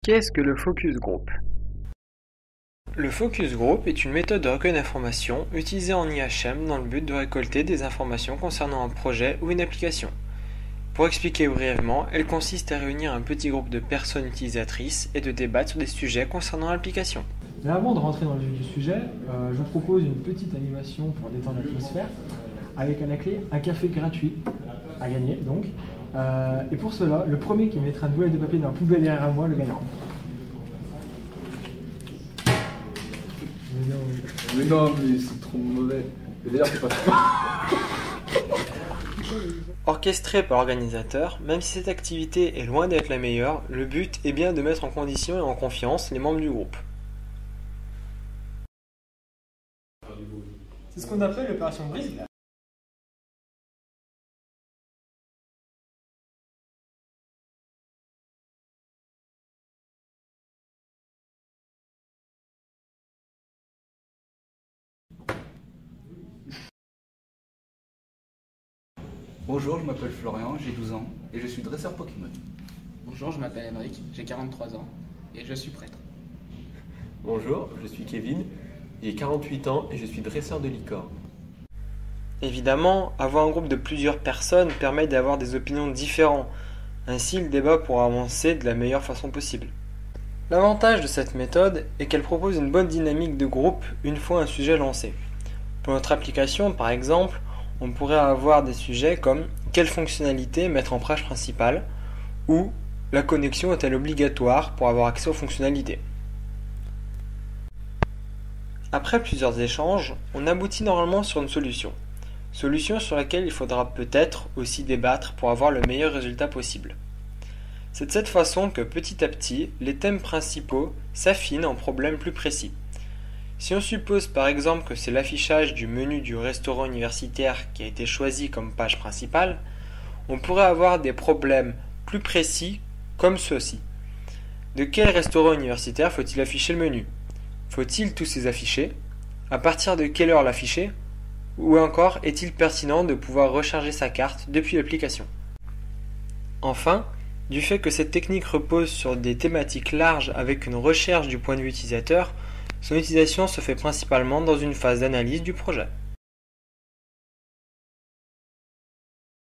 Qu'est-ce que le focus group? Le focus group est une méthode de recueil d'informations utilisée en IHM dans le but de récolter des informations concernant un projet ou une application. Pour expliquer brièvement, elle consiste à réunir un petit groupe de personnes utilisatrices et de débattre sur des sujets concernant l'application. Mais avant de rentrer dans le vif du sujet, je vous propose une petite animation pour détendre l'atmosphère avec à la clé un café gratuit à gagner donc. Et pour cela, le premier qui mettra une boulette de papier dans la poubelle derrière moi le gagnera. Mais non, mais c'est trop mauvais. Et d'ailleurs, c'est pas trop. Orchestrée par l'organisateur, même si cette activité est loin d'être la meilleure, le but est bien de mettre en condition et en confiance les membres du groupe. C'est ce qu'on appelle l'opération brise-glace. Bonjour, je m'appelle Florian, j'ai 12 ans et je suis dresseur Pokémon. Bonjour, je m'appelle Emeric, j'ai 43 ans et je suis prêtre. Bonjour, je suis Kevin, j'ai 48 ans et je suis dresseur de licorne. Évidemment, avoir un groupe de plusieurs personnes permet d'avoir des opinions différentes, ainsi le débat pourra avancer de la meilleure façon possible. L'avantage de cette méthode est qu'elle propose une bonne dynamique de groupe une fois un sujet lancé. Pour notre application, par exemple, on pourrait avoir des sujets comme quelle fonctionnalité mettre en page principale ou la connexion est-elle obligatoire pour avoir accès aux fonctionnalités. Après plusieurs échanges, on aboutit normalement sur une solution. Solution sur laquelle il faudra peut-être aussi débattre pour avoir le meilleur résultat possible. C'est de cette façon que petit à petit, les thèmes principaux s'affinent en problèmes plus précis. Si on suppose par exemple que c'est l'affichage du menu du restaurant universitaire qui a été choisi comme page principale, on pourrait avoir des problèmes plus précis comme ceux-ci. De quel restaurant universitaire faut-il afficher le menu? Faut-il tous les afficher? À partir de quelle heure l'afficher? Ou encore, est-il pertinent de pouvoir recharger sa carte depuis l'application? Enfin, du fait que cette technique repose sur des thématiques larges avec une recherche du point de vue utilisateur, son utilisation se fait principalement dans une phase d'analyse du projet.